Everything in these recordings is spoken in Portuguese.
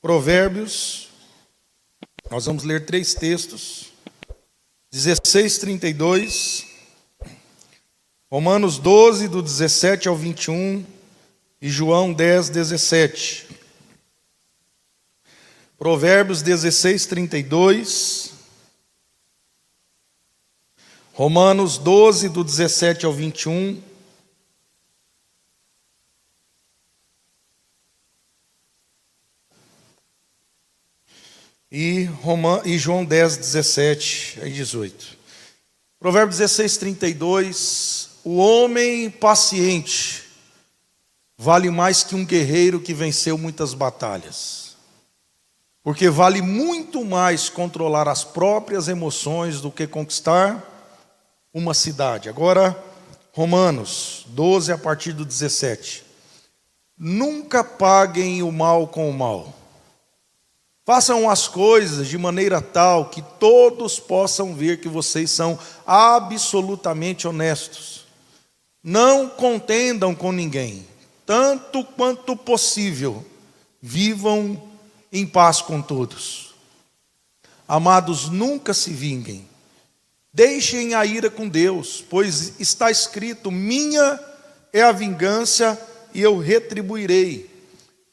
Provérbios, nós vamos ler 3 textos, 16:32, Romanos 12, do 17 ao 21, e João 10, 17. Provérbios 16:32, Romanos 12, do 17 ao 21, e João 10, 17 e 18. Provérbios 16:32, o homem paciente vale mais que um guerreiro que venceu muitas batalhas, porque vale muito mais controlar as próprias emoções do que conquistar uma cidade. Agora, Romanos 12, a partir do 17. Nunca paguem o mal com o mal. Façam as coisas de maneira tal que todos possam ver que vocês são absolutamente honestos. Não contendam com ninguém. Tanto quanto possível, vivam em paz com todos. Amados, nunca se vinguem. Deixem a ira com Deus, pois está escrito: minha é a vingança e eu retribuirei.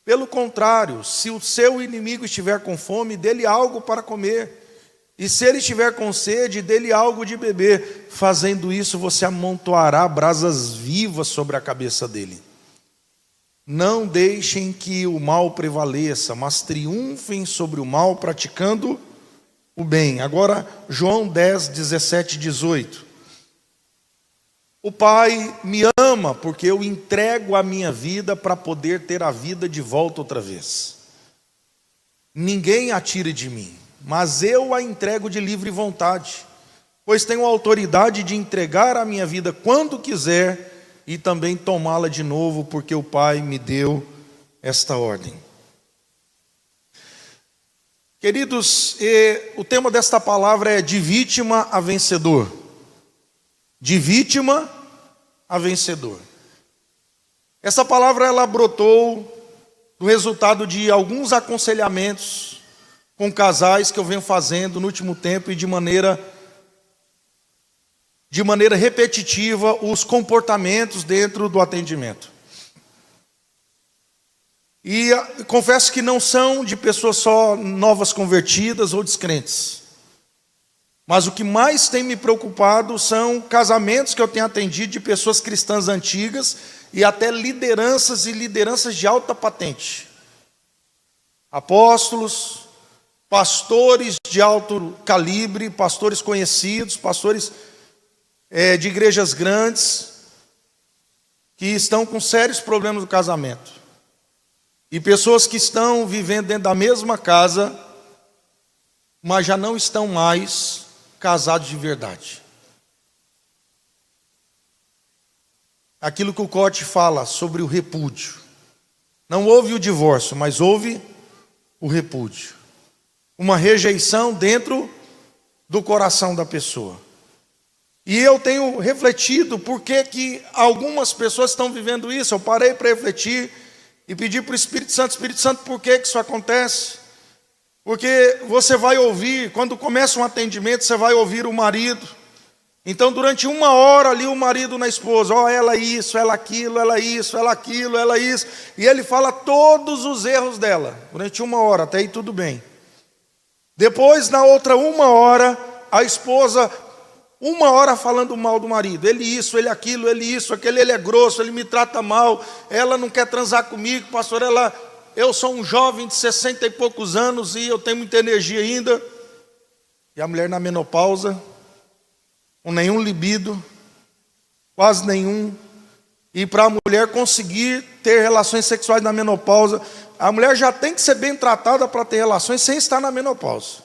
Pelo contrário, se o seu inimigo estiver com fome, dê-lhe algo para comer. E se ele estiver com sede, dê-lhe algo de beber. Fazendo isso, você amontoará brasas vivas sobre a cabeça dele. Não deixem que o mal prevaleça, mas triunfem sobre o mal praticando o bem. Agora, João 10, 17 e 18. O Pai me ama porque eu entrego a minha vida para poder ter a vida de volta outra vez. Ninguém a tire de mim, mas eu a entrego de livre vontade, pois tenho a autoridade de entregar a minha vida quando quiser e também tomá-la de novo, porque o Pai me deu esta ordem. Queridos, o tema desta palavra é de vítima a vencedor. De vítima a vencedor. Essa palavra ela brotou do resultado de alguns aconselhamentos com casais que eu venho fazendo no último tempo e de maneira repetitiva os comportamentos dentro do atendimento. E confesso que não são de pessoas só novas convertidas ou descrentes. Mas o que mais tem me preocupado são casamentos que eu tenho atendido de pessoas cristãs antigas e até lideranças e lideranças de alta patente. Apóstolos, pastores de alto calibre, pastores conhecidos, pastores de igrejas grandes, que estão com sérios problemas no casamento. E pessoas que estão vivendo dentro da mesma casa, mas já não estão mais casados de verdade. Aquilo que o Cote fala sobre o repúdio. Não houve o divórcio, mas houve o repúdio. Uma rejeição dentro do coração da pessoa. E eu tenho refletido por que algumas pessoas estão vivendo isso. Eu parei para refletir e pedi para o Espírito Santo, por que isso acontece? Porque você vai ouvir, quando começa um atendimento, você vai ouvir o marido. Então, durante 1 hora ali, o marido na esposa, ela isso, ela aquilo, ela isso, ela aquilo, ela isso. E ele fala todos os erros dela, durante 1 hora, até aí tudo bem. Depois, na outra 1 hora, a esposa, 1 hora falando mal do marido. Ele isso, ele aquilo, ele isso, aquele, ele é grosso, ele me trata mal, ela não quer transar comigo, pastor, eu sou um jovem de 60 e poucos anos e eu tenho muita energia ainda. E a mulher na menopausa, com nenhum libido, quase nenhum. E para a mulher conseguir ter relações sexuais na menopausa, a mulher já tem que ser bem tratada para ter relações sem estar na menopausa.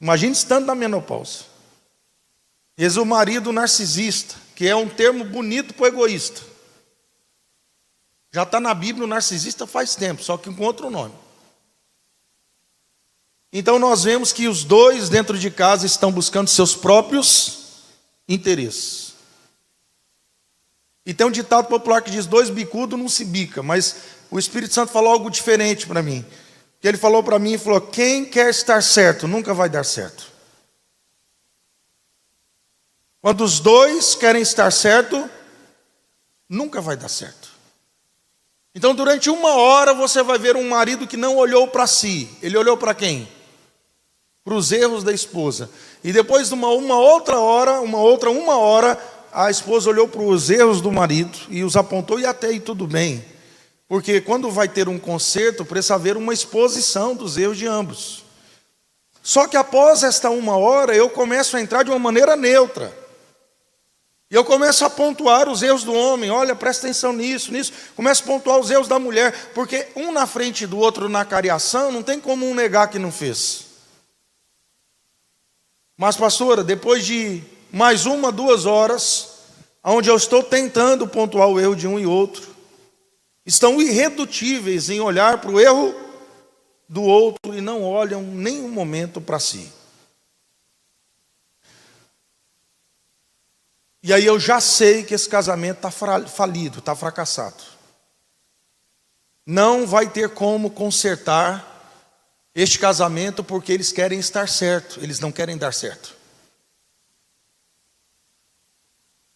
Imagine estando na menopausa. Esse é o marido narcisista, que é um termo bonito para o egoísta. Já está na Bíblia o narcisista faz tempo, só que com outro nome. Então nós vemos que os dois dentro de casa estão buscando seus próprios interesses. E tem um ditado popular que diz: 2 bicudos não se bica, mas o Espírito Santo falou algo diferente para mim. Que ele falou para mim e falou: quem quer estar certo nunca vai dar certo. Quando os dois querem estar certo, nunca vai dar certo. Então, durante 1 hora, você vai ver um marido que não olhou para si. Ele olhou para quem? Para os erros da esposa. E depois de uma outra hora, a esposa olhou para os erros do marido e os apontou, e até aí tudo bem. Porque quando vai ter um conserto, precisa haver uma exposição dos erros de ambos. Só que após esta 1 hora, eu começo a entrar de uma maneira neutra. E eu começo a pontuar os erros do homem. Olha, presta atenção nisso. Começo a pontuar os erros da mulher. Porque um na frente do outro na cariação, não tem como um negar que não fez. Mas, pastora, depois de mais 1, 2 horas, onde eu estou tentando pontuar o erro de um e outro, estão irredutíveis em olhar para o erro do outro e não olham nem um momento para si. E aí eu já sei que esse casamento está falido, está fracassado. Não vai ter como consertar este casamento porque eles querem estar certo, eles não querem dar certo.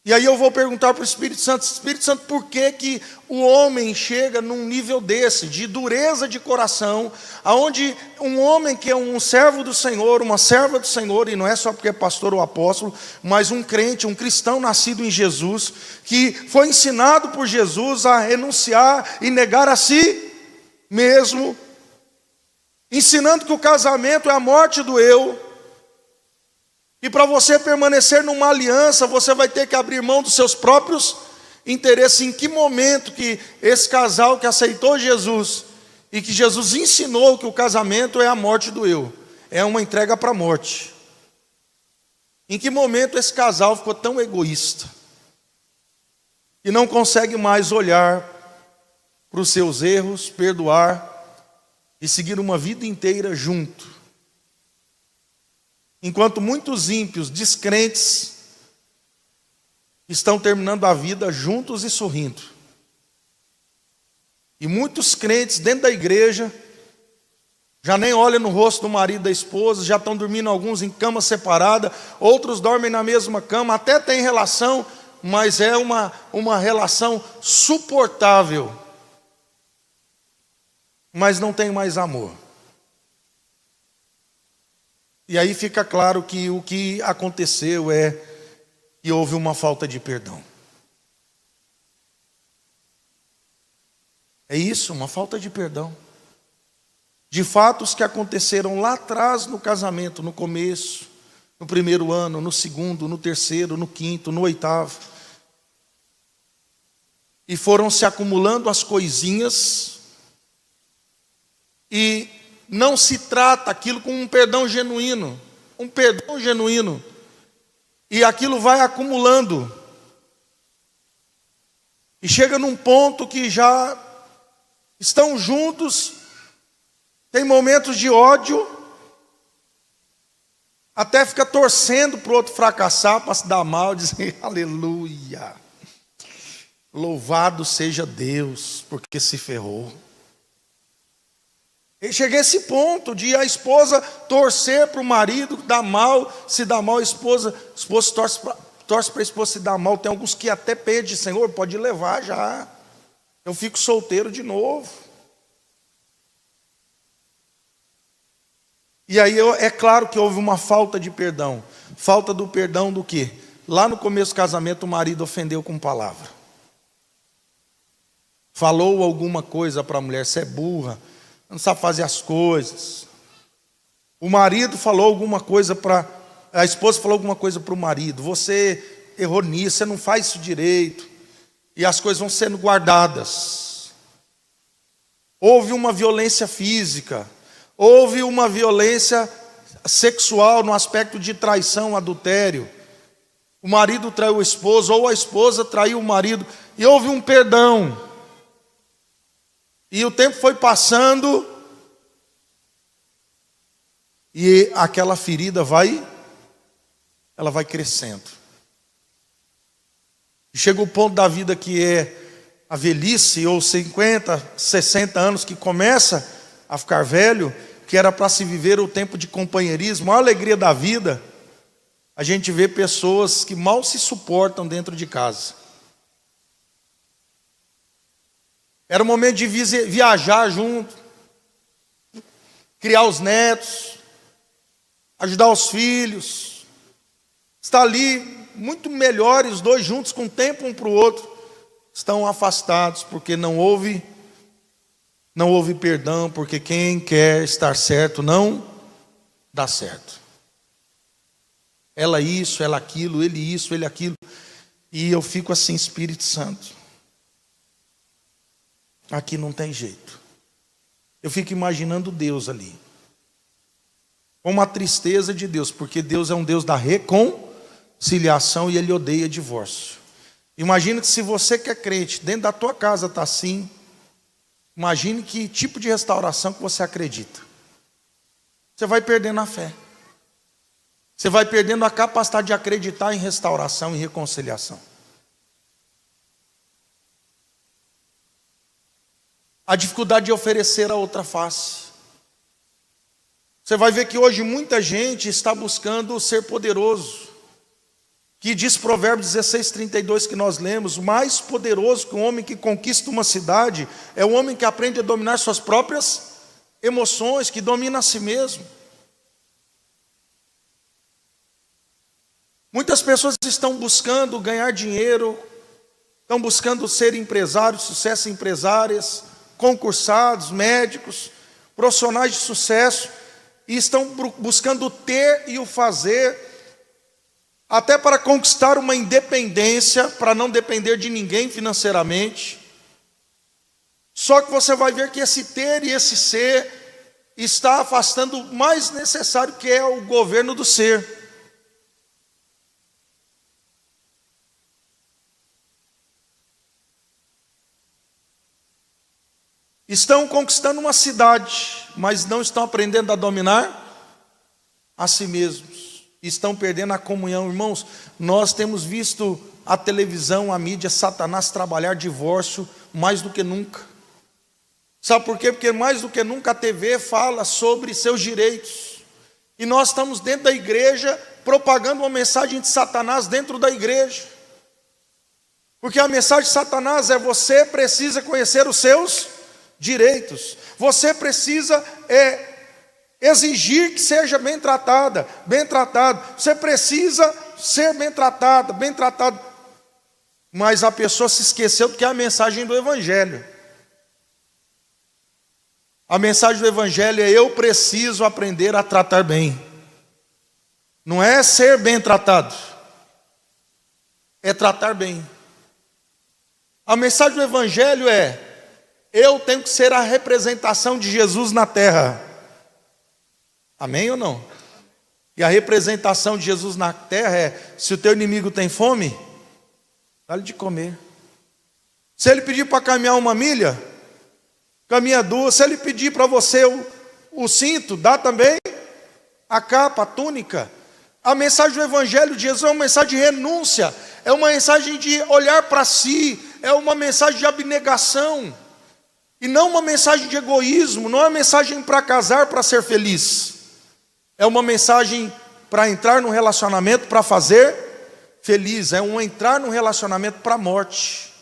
E aí eu vou perguntar para o Espírito Santo, por que o homem chega num nível desse, de dureza de coração, aonde um homem que é um servo do Senhor, uma serva do Senhor, e não é só porque é pastor ou apóstolo, mas um crente, um cristão nascido em Jesus, que foi ensinado por Jesus a renunciar e negar a si mesmo, ensinando que o casamento é a morte do eu, e para você permanecer numa aliança, você vai ter que abrir mão dos seus próprios interesses. Em que momento que esse casal que aceitou Jesus, e que Jesus ensinou que o casamento é a morte do eu, é uma entrega para a morte. Em que momento esse casal ficou tão egoísta, e não consegue mais olhar para os seus erros, perdoar, e seguir uma vida inteira junto? Enquanto muitos ímpios, descrentes, estão terminando a vida juntos e sorrindo. E muitos crentes dentro da igreja já nem olham no rosto do marido e da esposa, já estão dormindo alguns em cama separada, outros dormem na mesma cama, até tem relação, mas é uma relação suportável. Mas não tem mais amor. E aí fica claro que o que aconteceu é que houve uma falta de perdão. É isso, uma falta de perdão. De fatos que aconteceram lá atrás no casamento, no começo, no 1º ano, no 2º, no 3º, no 5º, no 8º. E foram se acumulando as coisinhas, e não se trata aquilo com um perdão genuíno, e aquilo vai acumulando, e chega num ponto que já estão juntos, tem momentos de ódio, até fica torcendo para o outro fracassar, para se dar mal, dizer aleluia, louvado seja Deus, porque se ferrou. E cheguei a esse ponto de a esposa torcer para o marido dar mal, se dá mal a esposa torce para a esposa se dar mal. Tem alguns que até pedem, Senhor, pode levar já, eu fico solteiro de novo. E aí é claro que houve uma falta de perdão. Falta do perdão do quê? Lá no começo do casamento o marido ofendeu com palavra. Falou alguma coisa para a mulher, você é burra, não sabe fazer as coisas. O marido falou alguma coisa a esposa falou alguma coisa para o marido, você errou nisso, você não faz isso direito, e as coisas vão sendo guardadas. Houve uma violência física, houve uma violência sexual no aspecto de traição, adultério. O marido traiu a esposa, ou a esposa traiu o marido, e houve um perdão. E o tempo foi passando, e aquela ferida ela vai crescendo. E chega o ponto da vida que é a velhice, ou 50, 60 anos, que começa a ficar velho, que era para se viver o tempo de companheirismo, a alegria da vida, a gente vê pessoas que mal se suportam dentro de casa. Era o momento de viajar junto, criar os netos, ajudar os filhos, estar ali muito melhores, os dois juntos, com tempo um para o outro. Estão afastados porque não houve perdão, porque quem quer estar certo não dá certo. Ela isso, ela aquilo, ele isso, ele aquilo. E eu fico assim, Espírito Santo, aqui não tem jeito. Eu fico imaginando Deus ali, com uma tristeza de Deus, porque Deus é um Deus da reconciliação e Ele odeia divórcio. Imagina que se você que é crente, dentro da tua casa está assim, imagine que tipo de restauração que você acredita. Você vai perdendo a fé. Você vai perdendo a capacidade de acreditar em restauração e reconciliação. A dificuldade de oferecer a outra face. Você vai ver que hoje muita gente está buscando ser poderoso. Que diz Provérbios 16:32 que nós lemos: mais poderoso que um homem que conquista uma cidade é o homem que aprende a dominar suas próprias emoções, que domina a si mesmo. Muitas pessoas estão buscando ganhar dinheiro, estão buscando ser empresários, sucesso em empresárias, concursados, médicos, profissionais de sucesso, e estão buscando o ter e o fazer, até para conquistar uma independência, para não depender de ninguém financeiramente. Só que você vai ver que esse ter e esse ser está afastando o mais necessário, que é o governo do ser. Estão conquistando uma cidade, mas não estão aprendendo a dominar a si mesmos. Estão perdendo a comunhão. Irmãos, nós temos visto a televisão, a mídia, Satanás trabalhar divórcio mais do que nunca. Sabe por quê? Porque mais do que nunca a TV fala sobre seus direitos. E nós estamos dentro da igreja propagando uma mensagem de Satanás dentro da igreja. Porque a mensagem de Satanás é: você precisa conhecer os seus direitos. Você precisa exigir que seja bem tratada, bem tratado. Você precisa ser bem tratada, bem tratado. Mas a pessoa se esqueceu do que é a mensagem do Evangelho. A mensagem do Evangelho é: eu preciso aprender a tratar bem. Não é ser bem tratado, é tratar bem. A mensagem do Evangelho é: eu tenho que ser a representação de Jesus na terra. Amém ou não? E a representação de Jesus na terra é: se o teu inimigo tem fome, dá-lhe de comer. Se ele pedir para caminhar 1 milha, caminha 2. Se ele pedir para você o cinto, dá também a capa, a túnica. A mensagem do Evangelho de Jesus é uma mensagem de renúncia, é uma mensagem de olhar para si, é uma mensagem de abnegação. E não uma mensagem de egoísmo, não é uma mensagem para casar, para ser feliz. É uma mensagem para entrar num relacionamento, para fazer feliz. É um entrar num relacionamento para a morte.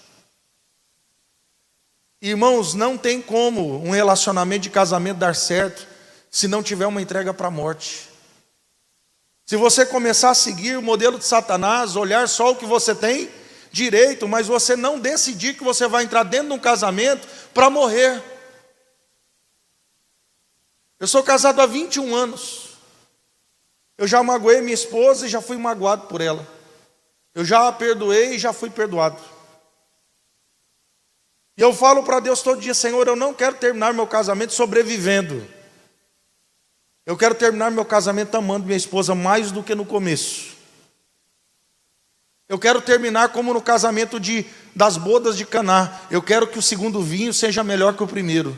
Irmãos, não tem como um relacionamento de casamento dar certo se não tiver uma entrega para a morte. Se você começar a seguir o modelo de Satanás, olhar só o que você tem direito, mas você não decidir que você vai entrar dentro de um casamento para morrer. Eu sou casado há 21 anos. Eu já magoei minha esposa e já fui magoado por ela. Eu já a perdoei e já fui perdoado. E eu falo para Deus todo dia: Senhor, eu não quero terminar meu casamento sobrevivendo. Eu quero terminar meu casamento amando minha esposa mais do que no começo. Eu quero terminar como no casamento das bodas de Caná. Eu quero que o segundo vinho seja melhor que o primeiro.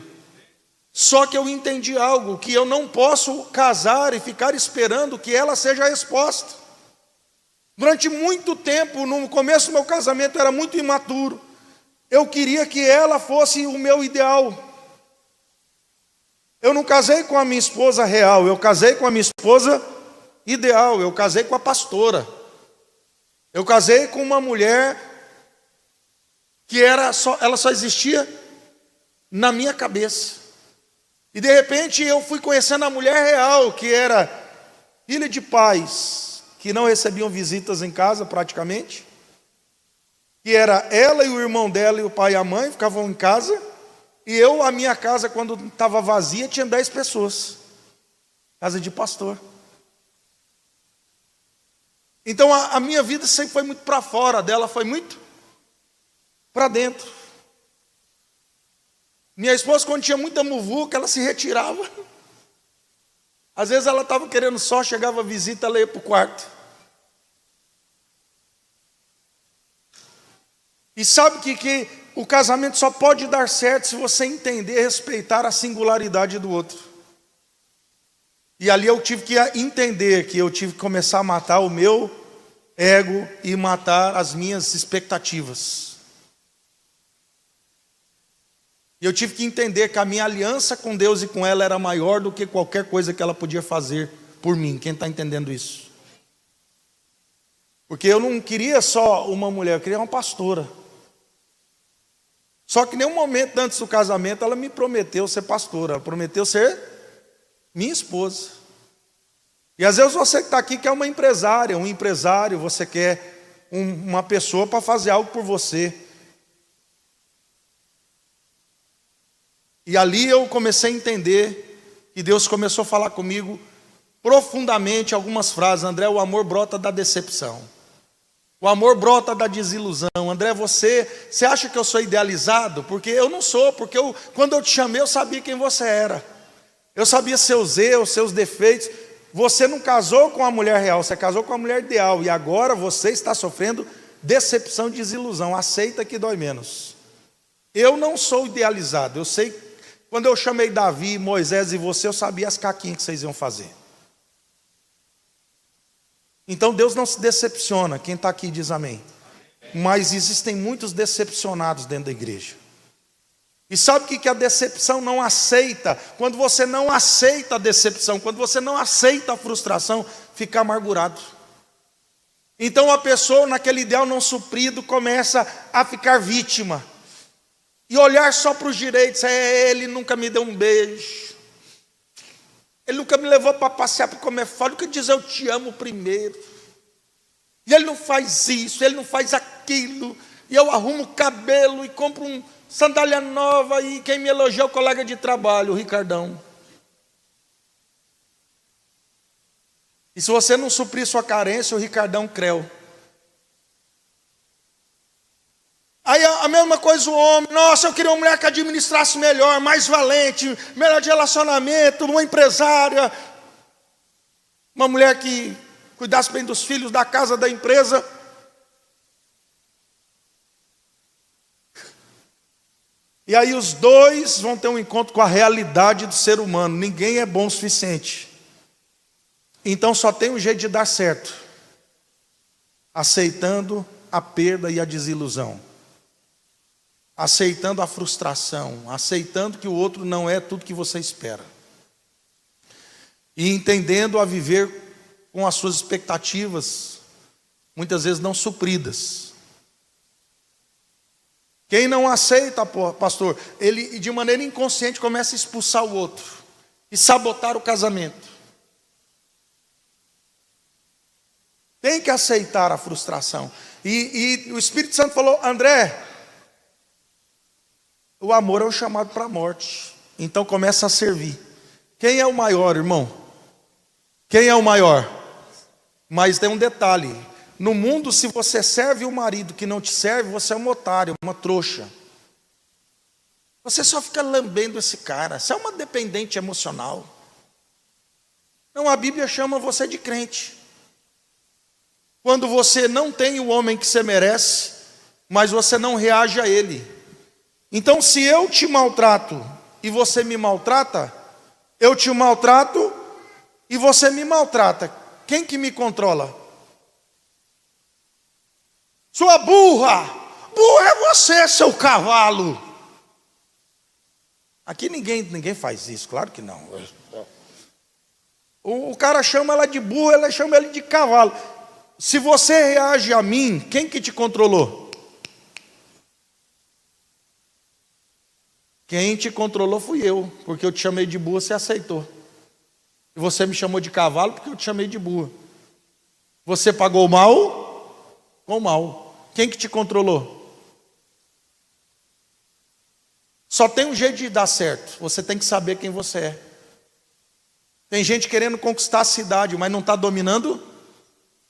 Só que eu entendi algo, que eu não posso casar e ficar esperando que ela seja a resposta. Durante muito tempo, no começo do meu casamento, eu era muito imaturo. eu queria que ela fosse o meu ideal. Eu não casei com a minha esposa real, eu casei com a minha esposa ideal, eu casei com a pastora. Eu casei com uma mulher que ela só existia na minha cabeça. E de repente eu fui conhecendo a mulher real, que era filha de pais que não recebiam visitas em casa praticamente, que era ela e o irmão dela e o pai e a mãe ficavam em casa, e a minha casa, quando estava vazia, tinha 10 pessoas, casa de pastor. Então a minha vida sempre foi muito para fora, a dela foi muito para dentro. Minha esposa, quando tinha muita muvuca, ela se retirava. Às vezes ela estava querendo só, chegava a visita, ela ia para o quarto. E sabe que o casamento só pode dar certo se você entender e respeitar a singularidade do outro. E ali eu tive que entender que eu tive que começar a matar o meu ego e matar as minhas expectativas. E eu tive que entender que a minha aliança com Deus e com ela era maior do que qualquer coisa que ela podia fazer por mim. Quem está entendendo isso? Porque eu não queria só uma mulher, eu queria uma pastora. Só que em nenhum momento antes do casamento ela me prometeu ser pastora, ela prometeu ser minha esposa. E às vezes você que está aqui quer uma empresária, um empresário, você quer uma pessoa para fazer algo por você. E ali eu comecei a entender que Deus começou a falar comigo profundamente algumas frases. André, o amor brota da decepção. O amor brota da desilusão. André, você acha que eu sou idealizado? Porque eu não sou, porque quando eu te chamei eu sabia quem você era. Eu sabia seus erros, seus defeitos. Você não casou com a mulher real, você casou com a mulher ideal. E agora você está sofrendo decepção e desilusão. Aceita que dói menos. Eu não sou idealizado, eu sei. Quando eu chamei Davi, Moisés e você, eu sabia as caquinhas que vocês iam fazer. Então Deus não se decepciona, quem está aqui diz amém. Mas existem muitos decepcionados dentro da igreja. E sabe o que a decepção não aceita? Quando você não aceita a decepção, quando você não aceita a frustração, fica amargurado. Então a pessoa naquele ideal não suprido começa a ficar vítima. E olhar só para os direitos. Ele nunca me deu um beijo. Ele nunca me levou para passear para comer fora. Nunca diz eu te amo primeiro. E ele não faz isso, ele não faz aquilo. E eu arrumo o cabelo e compro uma sandália nova. E quem me elogia é o colega de trabalho, o Ricardão. E se você não suprir sua carência, o Ricardão creu. Aí a mesma coisa o homem, nossa, eu queria uma mulher que administrasse melhor, mais valente, melhor de relacionamento, uma empresária, uma mulher que cuidasse bem dos filhos, da casa, da empresa. E aí os dois vão ter um encontro com a realidade do ser humano, ninguém é bom o suficiente. Então só tem um jeito de dar certo, aceitando a perda e a desilusão. Aceitando a frustração, aceitando que o outro não é tudo que você espera. E entendendo a viver com as suas expectativas, muitas vezes não supridas. Quem não aceita, pastor, ele de maneira inconsciente começa a expulsar o outro e sabotar o casamento. Tem que aceitar a frustração. E o Espírito Santo falou, André, o amor é um chamado para a morte. Então começa a servir. Quem é o maior, irmão? Quem é o maior? Mas tem um detalhe. No mundo, se você serve o marido que não te serve, você é um otário, uma trouxa. Você só fica lambendo esse cara. Você é uma dependente emocional. Não, a Bíblia chama você de crente. Quando você não tem o homem que você merece, mas você não reage a ele. Então, se eu te maltrato e você me maltrata, eu te maltrato e você me maltrata. Quem que me controla? Sua burra! burro é você, seu cavalo. Aqui ninguém faz isso, claro que não. O cara chama ela de burro, ela chama ele de cavalo. Se você reage a mim, quem que te controlou? Quem te controlou fui eu, porque eu te chamei de burro, você aceitou. E você me chamou de cavalo porque eu te chamei de burro. Você pagou mal com mal. Quem que te controlou? Só tem um jeito de dar certo. Você tem que saber quem você é. Tem gente querendo conquistar a cidade, mas não está dominando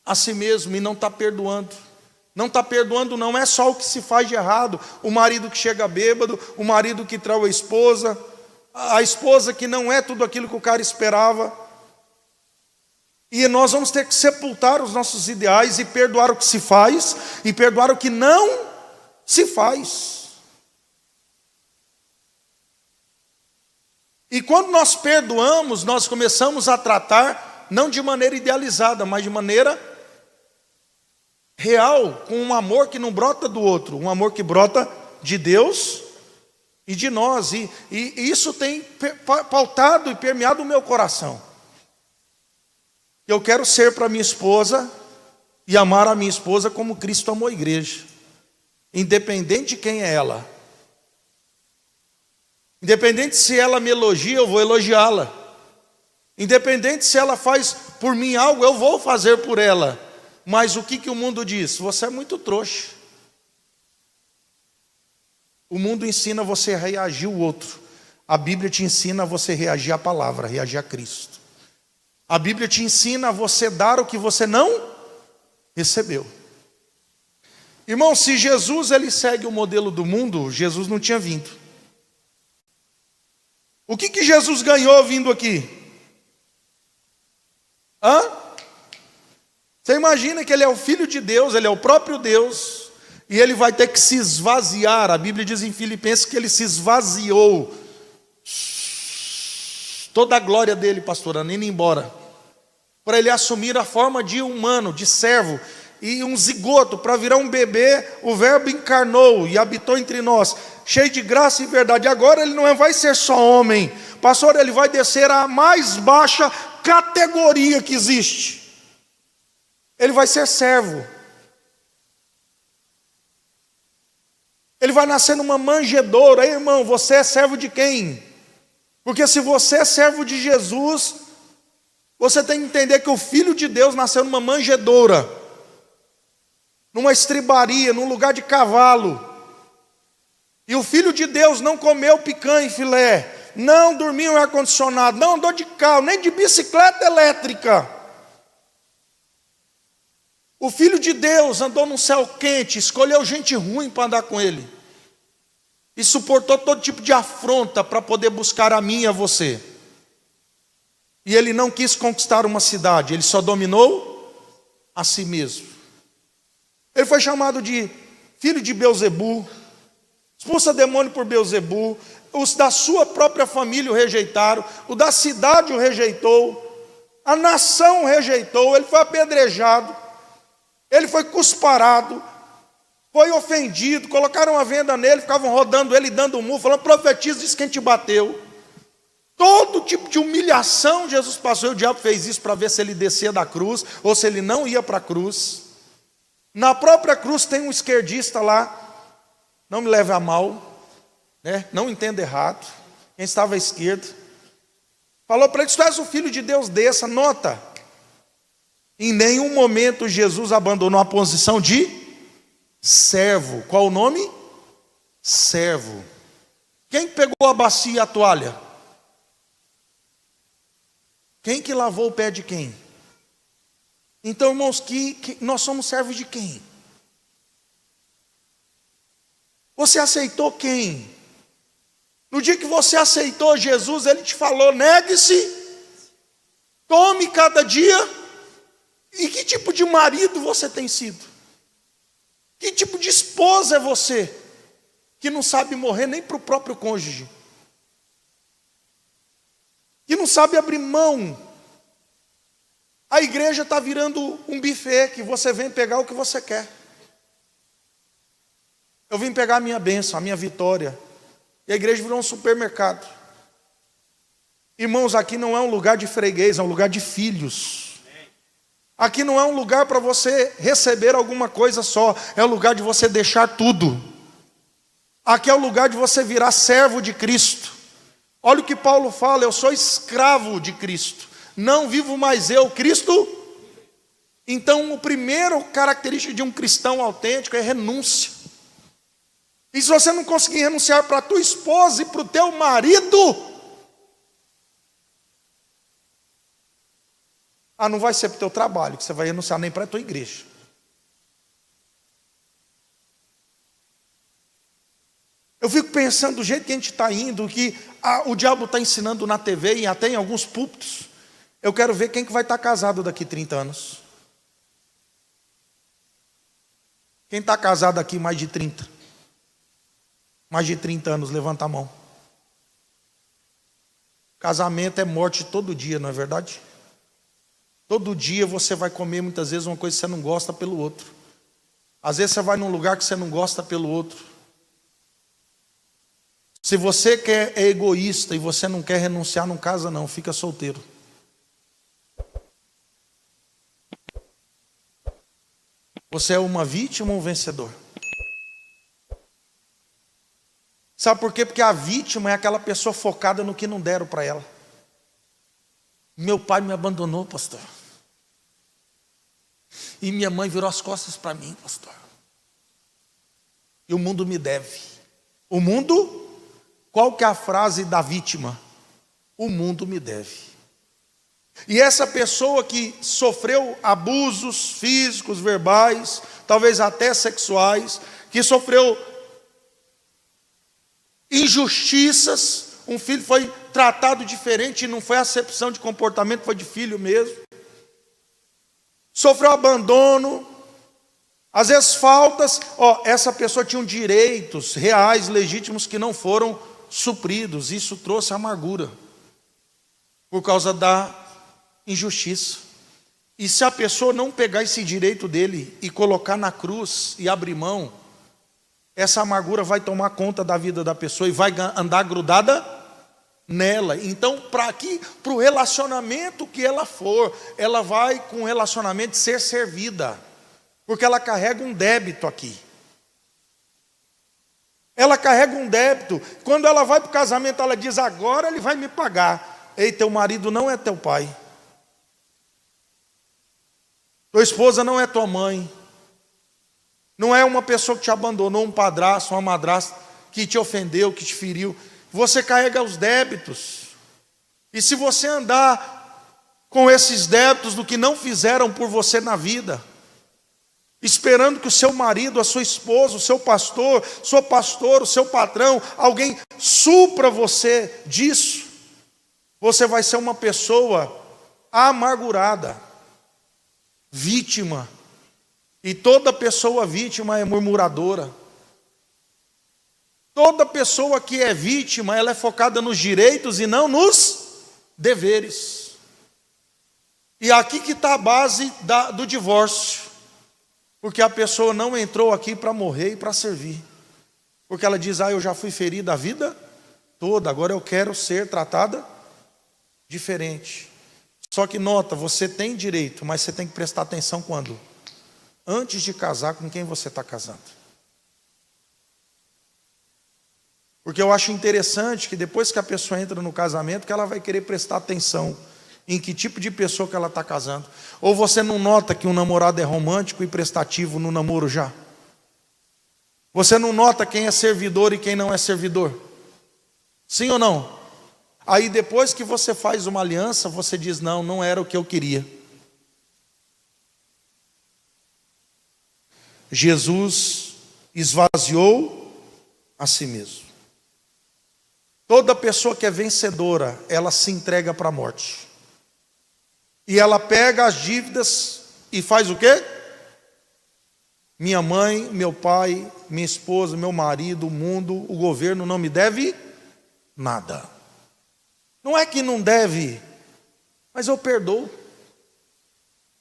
a si mesmo e não está perdoando. Não está perdoando, não é só o que se faz de errado. O marido que chega bêbado, o marido que traiu a esposa que não é tudo aquilo que o cara esperava. E nós vamos ter que sepultar os nossos ideais e perdoar o que se faz e perdoar o que não se faz. E quando nós perdoamos, nós começamos a tratar não de maneira idealizada, mas de maneira real, com um amor que não brota do outro, um amor que brota de Deus e de nós. E isso tem pautado e permeado o meu coração. Eu quero ser para minha esposa e amar a minha esposa como Cristo amou a igreja, independente de quem é ela. Independente se ela me elogia, eu vou elogiá-la. Independente se ela faz por mim algo, eu vou fazer por ela. Mas o que o mundo diz? Você é muito trouxa. O mundo ensina você a reagir ao outro. A Bíblia te ensina a você reagir à palavra, reagir a Cristo. A Bíblia te ensina a você dar o que você não recebeu. Irmão, se Jesus ele segue o modelo do mundo, Jesus não tinha vindo. O que Jesus ganhou vindo aqui? Você imagina que ele é o Filho de Deus, ele é o próprio Deus, e ele vai ter que se esvaziar. A Bíblia diz em Filipenses que ele se esvaziou. Toda a glória dele, pastorando, indo embora, para ele assumir a forma de humano, de servo, e um zigoto, para virar um bebê. O Verbo encarnou e habitou entre nós, cheio de graça e verdade. Agora ele não vai ser só homem, pastor, ele vai descer à mais baixa categoria que existe. Ele vai ser servo. Ele vai nascer numa manjedoura. Ei, irmão, você é servo de quem? Porque se você é servo de Jesus, você tem que entender que o Filho de Deus nasceu numa manjedoura, numa estribaria, num lugar de cavalo. E o Filho de Deus não comeu picanha e filé, não dormiu em ar-condicionado, não andou de carro, nem de bicicleta elétrica. O Filho de Deus andou num céu quente, escolheu gente ruim para andar com ele, e suportou todo tipo de afronta para poder buscar a mim e a você. E ele não quis conquistar uma cidade, ele só dominou a si mesmo. Ele foi chamado de filho de Belzebu, expulsa demônio por Belzebu. Os da sua própria família o rejeitaram, o da cidade o rejeitou, a nação o rejeitou. Ele foi apedrejado, ele foi cusparado, foi ofendido, colocaram uma venda nele, ficavam rodando ele, dando um murro, falando: profetiza, diz quem te bateu. Todo tipo de humilhação Jesus passou, e o diabo fez isso para ver se ele descia da cruz, ou se ele não ia para a cruz. Na própria cruz tem um esquerdista lá, não me leve a mal, né? Não entenda errado, quem estava à esquerda, falou para ele: se tu és o Filho de Deus, desça. Nota, em nenhum momento Jesus abandonou a posição de servo. Qual o nome? Servo. Quem pegou a bacia e a toalha? Quem que lavou o pé de quem? Então, irmãos, que nós somos servos de quem? Você aceitou quem? No dia que você aceitou Jesus, ele te falou: negue-se, tome cada dia. E que tipo de marido você tem sido? Que tipo de esposa é você, que não sabe morrer nem para o próprio cônjuge, que não sabe abrir mão? A igreja está virando um buffet que você vem pegar o que você quer. Eu vim pegar a minha bênção, a minha vitória. E a igreja virou um supermercado. Irmãos, aqui não é um lugar de freguês, é um lugar de filhos. Aqui não é um lugar para você receber alguma coisa só, é o lugar de você deixar tudo. Aqui é o lugar de você virar servo de Cristo. Olha o que Paulo fala: eu sou escravo de Cristo, não vivo mais eu, Cristo. Então, o primeiro característica de um cristão autêntico é renúncia. E se você não conseguir renunciar para a tua esposa e para o teu marido, não vai ser para o teu trabalho, que você vai renunciar, nem para a tua igreja. Eu fico pensando do jeito que a gente está indo, que o diabo está ensinando na TV e até em alguns púlpitos. Eu quero ver quem que vai estar casado daqui 30 anos. Quem está casado aqui mais de 30? Mais de 30 anos, levanta a mão. Casamento é morte todo dia, não é verdade? Todo dia você vai comer muitas vezes uma coisa que você não gosta pelo outro. Às vezes você vai num lugar que você não gosta pelo outro. Se você é egoísta e você não quer renunciar, não casa não, fica solteiro. Você é uma vítima ou um vencedor? Sabe por quê? Porque a vítima é aquela pessoa focada no que não deram para ela. Meu pai me abandonou, pastor. E minha mãe virou as costas para mim, pastor. E o mundo me deve. O mundo, qual que é a frase da vítima? O mundo me deve. E essa pessoa que sofreu abusos físicos, verbais, talvez até sexuais, que sofreu injustiças, um filho foi tratado diferente, e não foi acepção de comportamento, foi de filho mesmo. Sofreu abandono, às vezes faltas. Essa pessoa tinha direitos reais, legítimos, que não foram supridos. Isso trouxe amargura, por causa da injustiça. E se a pessoa não pegar esse direito dele e colocar na cruz e abrir mão, essa amargura vai tomar conta da vida da pessoa e vai andar grudada nela. Então, para o relacionamento que ela for, ela vai com o relacionamento ser servida, porque ela carrega um débito aqui. Ela carrega um débito. Quando ela vai para o casamento, ela diz: agora ele vai me pagar. Ei, teu marido não é teu pai. Tua esposa não é tua mãe. Não é uma pessoa que te abandonou, um padrasto, uma madrasta, que te ofendeu, que te feriu. Você carrega os débitos. E se você andar com esses débitos do que não fizeram por você na vida, esperando que o seu marido, a sua esposa, o seu pastor, sua pastora, o seu patrão, alguém supra você disso, você vai ser uma pessoa amargurada, vítima. E toda pessoa vítima é murmuradora. Toda pessoa que é vítima, ela é focada nos direitos e não nos deveres. E aqui que está a base do divórcio. Porque a pessoa não entrou aqui para morrer e para servir. Porque ela diz: eu já fui ferida a vida toda, agora eu quero ser tratada diferente. Só que nota, você tem direito, mas você tem que prestar atenção quando? Antes de casar, com quem você está casando. Porque eu acho interessante que depois que a pessoa entra no casamento, que ela vai querer prestar atenção em que tipo de pessoa que ela está casando. Ou você não nota que um namorado é romântico e prestativo no namoro já? Você não nota quem é servidor e quem não é servidor? Sim ou não? Aí depois que você faz uma aliança, você diz: não era o que eu queria. Jesus esvaziou a si mesmo. Toda pessoa que é vencedora, ela se entrega para a morte. E ela pega as dívidas e faz o quê? Minha mãe, meu pai, minha esposa, meu marido, o mundo, o governo não me deve nada. Não é que não deve, mas eu perdoo.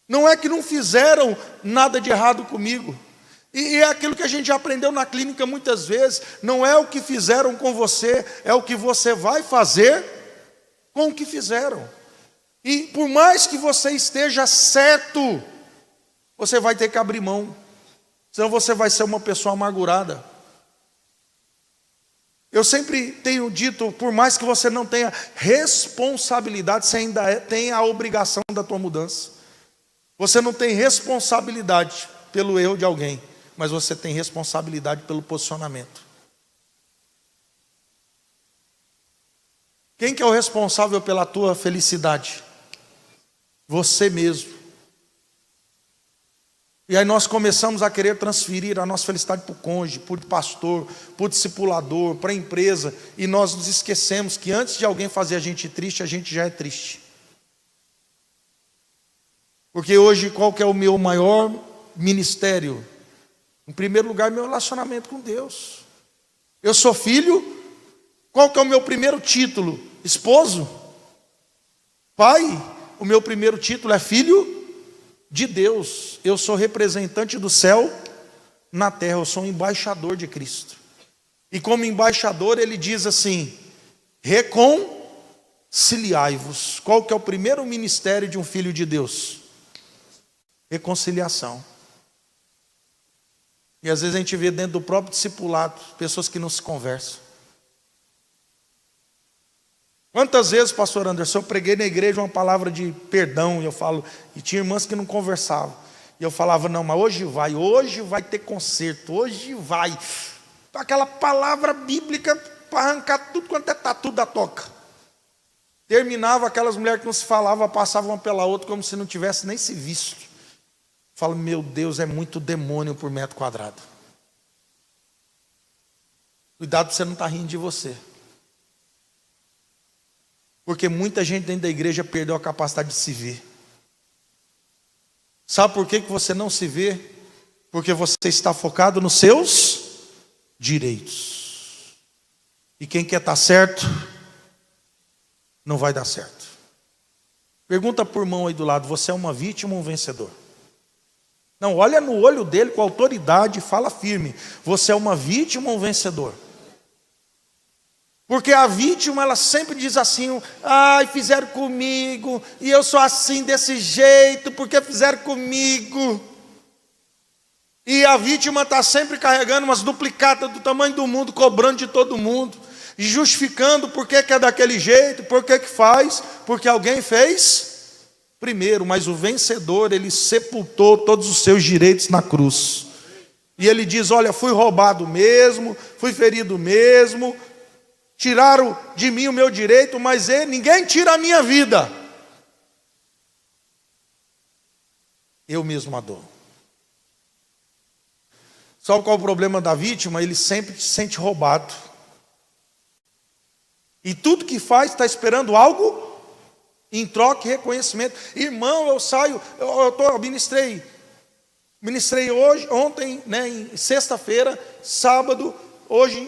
Não é que não fizeram nada de errado comigo. E é aquilo que a gente já aprendeu na clínica muitas vezes: não é o que fizeram com você, é o que você vai fazer com o que fizeram. E por mais que você esteja certo, você vai ter que abrir mão, senão você vai ser uma pessoa amargurada. Eu sempre tenho dito, por mais que você não tenha responsabilidade, você ainda tem a obrigação da tua mudança. Você não tem responsabilidade pelo erro de alguém, mas você tem responsabilidade pelo posicionamento. Quem que é o responsável pela tua felicidade? Você mesmo. E aí nós começamos a querer transferir a nossa felicidade para o cônjuge, para o pastor, para o discipulador, para a empresa, e nós nos esquecemos que antes de alguém fazer a gente triste, a gente já é triste. Porque hoje qual que é o meu maior ministério? Em primeiro lugar, meu relacionamento com Deus. Eu sou filho. Qual que é o meu primeiro título? Esposo? Pai? O meu primeiro título é filho de Deus. Eu sou representante do céu na terra. Eu sou um embaixador de Cristo. E como embaixador ele diz assim: reconciliai-vos. Qual que é o primeiro ministério de um filho de Deus? Reconciliação. E às vezes a gente vê dentro do próprio discipulado pessoas que não se conversam. Quantas vezes, pastor Anderson, eu preguei na igreja uma palavra de perdão, e tinha irmãs que não conversavam. E eu falava: não, mas hoje vai ter conserto, hoje vai. Aquela palavra bíblica para arrancar tudo quanto é tatu da toca. Terminava, aquelas mulheres que não se falavam, passavam uma pela outra como se não tivesse nem se visto. Falo: meu Deus, é muito demônio por metro quadrado. Cuidado para você não estar rindo de você. Porque muita gente dentro da igreja perdeu a capacidade de se ver. Sabe por que você não se vê? Porque você está focado nos seus direitos. E quem quer estar certo, não vai dar certo. Pergunta por mão aí do lado: você é uma vítima ou um vencedor? Não, olha no olho dele com autoridade e fala firme: você é uma vítima ou um vencedor? Porque a vítima, ela sempre diz assim: ai, fizeram comigo, e eu sou assim, desse jeito, porque fizeram comigo. E a vítima está sempre carregando umas duplicadas do tamanho do mundo, cobrando de todo mundo, e justificando por que é daquele jeito, por que faz, porque alguém fez primeiro. Mas o vencedor, ele sepultou todos os seus direitos na cruz. E ele diz: olha, fui roubado mesmo, fui ferido mesmo, tiraram de mim o meu direito, mas ninguém tira a minha vida. Eu mesmo a dou. Sabe qual é o problema da vítima? Ele sempre se sente roubado. E tudo que faz está esperando algo em troca e reconhecimento. Irmão, eu ministrei ontem, em sexta-feira, sábado. Hoje,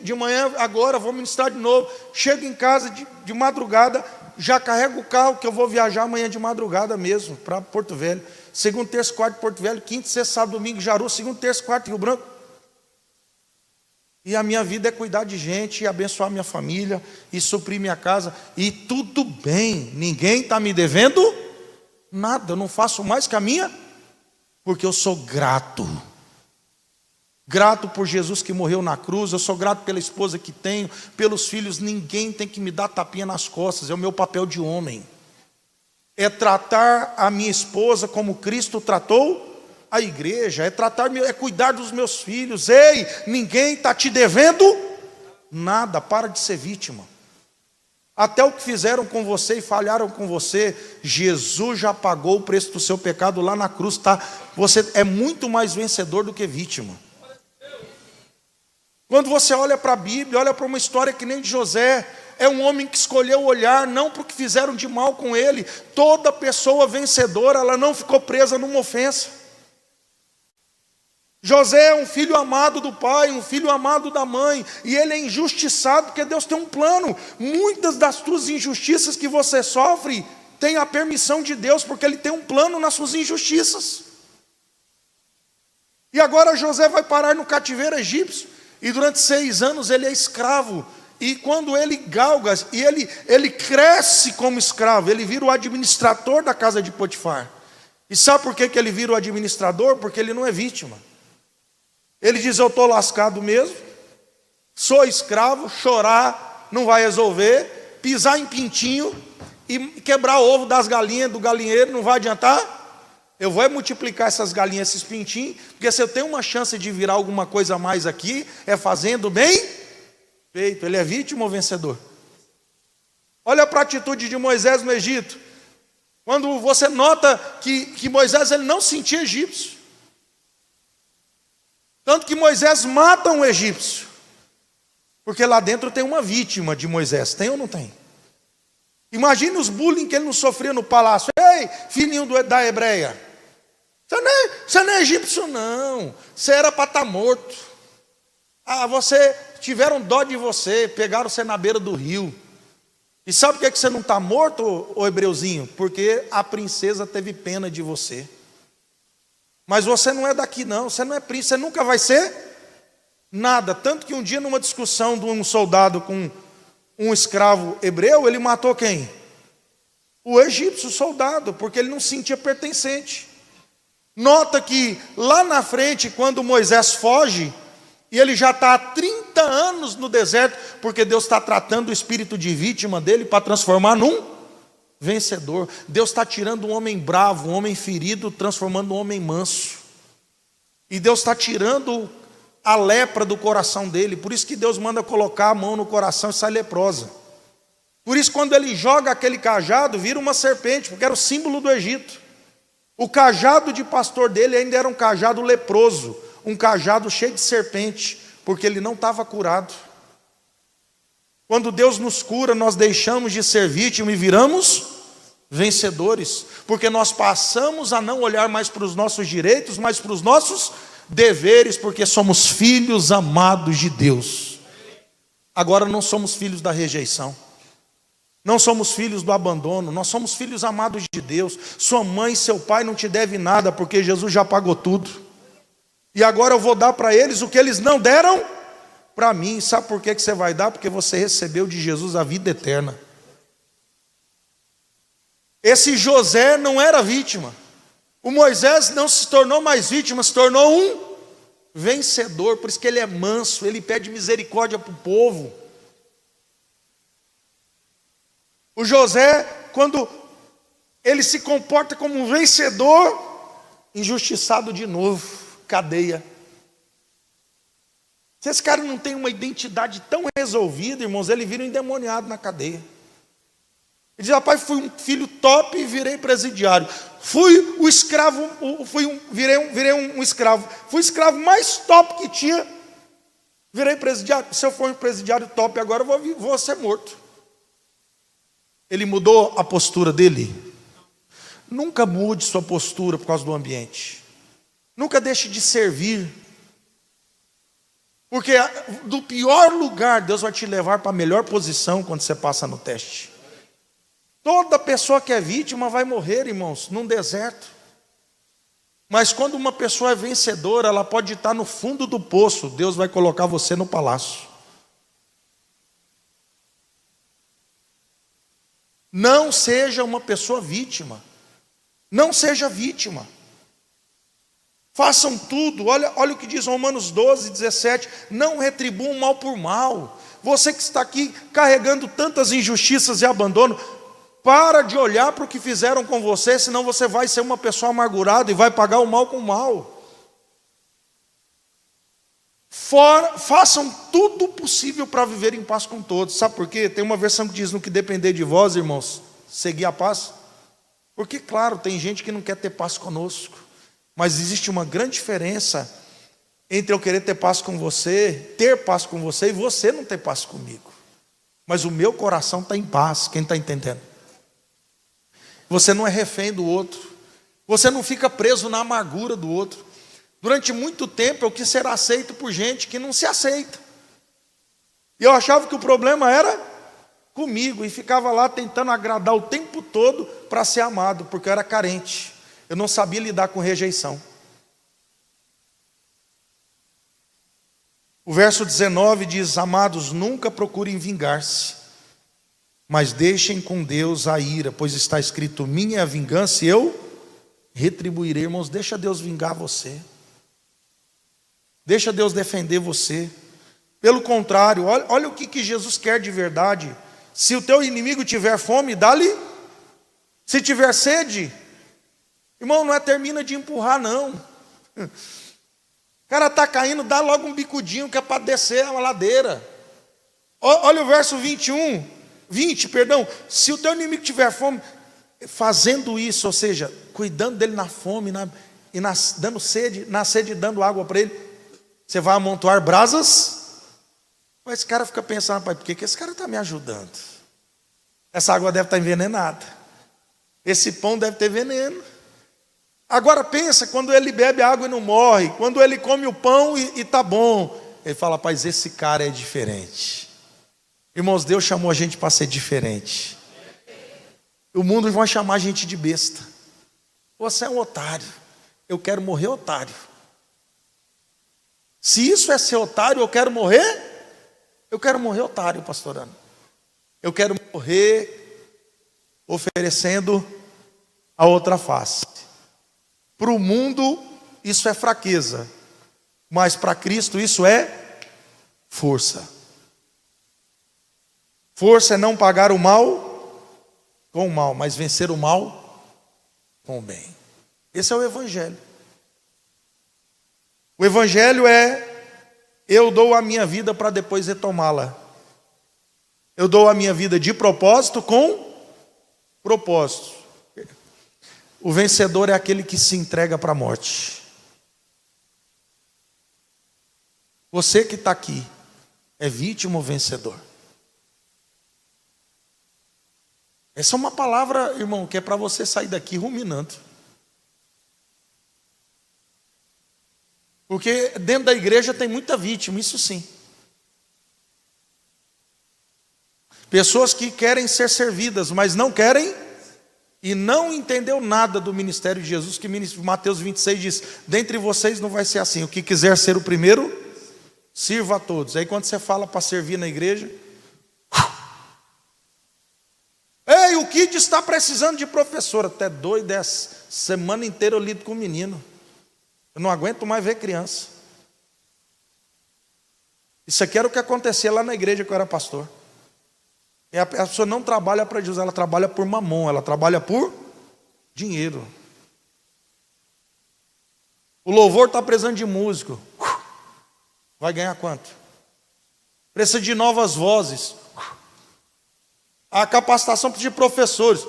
de manhã, agora, vou ministrar de novo. Chego em casa de madrugada, já carrego o carro, que eu vou viajar amanhã de madrugada mesmo, para Porto Velho. Segunda, terça, quarta, Porto Velho. Quinta, sexta, sábado, domingo, Jaru. Segunda, terça, quarta, Rio Branco. E a minha vida é cuidar de gente, e abençoar minha família, e suprir minha casa. E tudo bem, ninguém está me devendo nada. Eu não faço mais que a minha, porque eu sou grato. Grato por Jesus que morreu na cruz. Eu sou grato pela esposa que tenho, pelos filhos. Ninguém tem que me dar tapinha nas costas. É o meu papel de homem. É tratar a minha esposa como Cristo tratou a igreja. É cuidar dos meus filhos. Ei, ninguém está te devendo nada. Para de ser vítima. Até o que fizeram com você e falharam com você, Jesus já pagou o preço do seu pecado lá na cruz, tá? Você é muito mais vencedor do que vítima. Quando você olha para a Bíblia, olha para uma história que nem de José, é um homem que escolheu olhar não para o que fizeram de mal com ele. Toda pessoa vencedora, ela não ficou presa numa ofensa. José é um filho amado do pai, um filho amado da mãe, e ele é injustiçado porque Deus tem um plano. Muitas das tuas injustiças que você sofre tem a permissão de Deus, porque Ele tem um plano nas suas injustiças. E agora José vai parar no cativeiro egípcio, e durante 6 anos ele é escravo. E quando ele galga, e ele cresce como escravo, ele vira o administrador da casa de Potifar. E sabe por que ele vira o administrador? Porque ele não é vítima. Ele diz: eu estou lascado mesmo, sou escravo, chorar não vai resolver, pisar em pintinho e quebrar o ovo das galinhas do galinheiro não vai adiantar. Eu vou multiplicar essas galinhas, esses pintinhos, porque se eu tenho uma chance de virar alguma coisa a mais aqui, é fazendo bem feito. Ele é vítima ou vencedor? Olha para a atitude de Moisés no Egito. Quando você nota que Moisés ele não sentia egípcio. Tanto que Moisés mata um egípcio. Porque lá dentro tem uma vítima de Moisés. Tem ou não tem? Imagine os bullying que ele não sofria no palácio. Ei, filhinho da hebreia, você não é egípcio não. Você era para estar morto. Tiveram dó de você, pegaram você na beira do rio. E sabe por que você não está morto, ô hebreuzinho? Porque a princesa teve pena de você. Mas você não é daqui não, você não é príncipe, você nunca vai ser nada. Tanto que um dia numa discussão de um soldado com um escravo hebreu, ele matou quem? O egípcio, o soldado, porque ele não se sentia pertencente. Nota que lá na frente, quando Moisés foge, e ele já está há 30 anos no deserto, porque Deus está tratando o espírito de vítima dele para transformar num vencedor. Deus está tirando um homem bravo, um homem ferido, transformando um homem manso. E Deus está tirando a lepra do coração dele. Por isso que Deus manda colocar a mão no coração e sai leprosa. Por isso quando ele joga aquele cajado, vira uma serpente, porque era o símbolo do Egito. O cajado de pastor dele ainda era um cajado leproso, um cajado cheio de serpente, porque ele não estava curado. Quando Deus nos cura, nós deixamos de ser vítima e viramos vencedores, porque nós passamos a não olhar mais para os nossos direitos, mas para os nossos deveres, porque somos filhos amados de Deus. Agora não somos filhos da rejeição, não somos filhos do abandono, nós somos filhos amados de Deus. Sua mãe e seu pai não te devem nada, porque Jesus já pagou tudo. E agora eu vou dar para eles o que eles não deram para mim. Sabe por que você vai dar? Porque você recebeu de Jesus a vida eterna. Esse José não era vítima. O Moisés não se tornou mais vítima, se tornou um vencedor. Por isso que ele é manso, ele pede misericórdia para o povo. O José, quando ele se comporta como um vencedor, injustiçado de novo, cadeia. Se esse cara não tem uma identidade tão resolvida, irmãos, ele vira um endemoniado na cadeia. Ele diz: rapaz, fui um filho top e virei presidiário. Fui o escravo, virei um escravo. Fui o escravo mais top que tinha, virei presidiário. Se eu for um presidiário top agora, eu vou ser morto. Ele mudou a postura dele? Nunca mude sua postura por causa do ambiente. Nunca deixe de servir. Porque do pior lugar, Deus vai te levar para a melhor posição quando você passa no teste. Toda pessoa que é vítima vai morrer, irmãos, num deserto. Mas quando uma pessoa é vencedora, ela pode estar no fundo do poço, Deus vai colocar você no palácio. Não seja uma pessoa vítima. Não seja vítima. Façam tudo, olha o que diz Romanos 12, 17. Não retribuam mal por mal. Você que está aqui carregando tantas injustiças e abandono, para de olhar para o que fizeram com você, senão você vai ser uma pessoa amargurada e vai pagar o mal com o mal. Façam tudo possível para viver em paz com todos. Sabe por quê? Tem uma versão que diz: no que depender de vós, irmãos, seguir a paz. Porque, claro, tem gente que não quer ter paz conosco, mas existe uma grande diferença entre eu querer ter paz com você, ter paz com você, e você não ter paz comigo. Mas o meu coração está em paz. Quem está entendendo? Você não é refém do outro, você não fica preso na amargura do outro. Durante muito tempo eu quis ser aceito por gente que não se aceita, e eu achava que o problema era comigo, e ficava lá tentando agradar o tempo todo para ser amado, porque eu era carente, eu não sabia lidar com rejeição. O verso 19 diz: amados, nunca procurem vingar-se, mas deixem com Deus a ira, pois está escrito: minha é a vingança e eu retribuirei. Irmãos, deixa Deus vingar você. Deixa Deus defender você. Pelo contrário, olha o que Jesus quer de verdade. Se o teu inimigo tiver fome, dá-lhe. Se tiver sede, irmão, não é termina de empurrar, não. O cara está caindo, dá logo um bicudinho que é para descer a ladeira. Olha o verso 20, perdão. Se o teu inimigo tiver fome, fazendo isso, ou seja, cuidando dele na fome dando sede, na sede dando água para ele, você vai amontoar brasas. Mas esse cara fica pensando: pai, por que esse cara está me ajudando? Essa água deve estar envenenada, esse pão deve ter veneno. Agora pensa, quando ele bebe água e não morre, quando ele come o pão e está bom, ele fala: pai, esse cara é diferente. Irmãos, Deus chamou a gente para ser diferente. O mundo vai chamar a gente de besta. Você é um otário, eu quero morrer otário. Se isso é ser otário, eu quero morrer otário, pastor Ana. Eu quero morrer oferecendo a outra face. Para o mundo isso é fraqueza, mas para Cristo isso é força. Força é não pagar o mal com o mal, mas vencer o mal com o bem. Esse é o Evangelho. O Evangelho é: eu dou a minha vida para depois retomá-la. Eu dou a minha vida de propósito com propósito. O vencedor é aquele que se entrega para a morte. Você que está aqui é vítima ou vencedor? Essa é uma palavra, irmão, que é para você sair daqui ruminando. Porque dentro da igreja tem muita vítima, isso sim. Pessoas que querem ser servidas, mas não querem e não entendeu nada do ministério de Jesus, que Mateus 26 diz: dentre vocês não vai ser assim, o que quiser ser o primeiro, sirva a todos. Aí quando você fala para servir na igreja: ei, o Kid está precisando de professor. Até doido, essa semana inteira eu lido com o menino. Eu não aguento mais ver criança. Isso aqui era o que acontecia lá na igreja que eu era pastor. E a pessoa não trabalha para Jesus, ela trabalha por mamon, ela trabalha por dinheiro. O louvor está precisando de músico. Vai ganhar quanto? Precisa de novas vozes. A capacitação precisa de professores.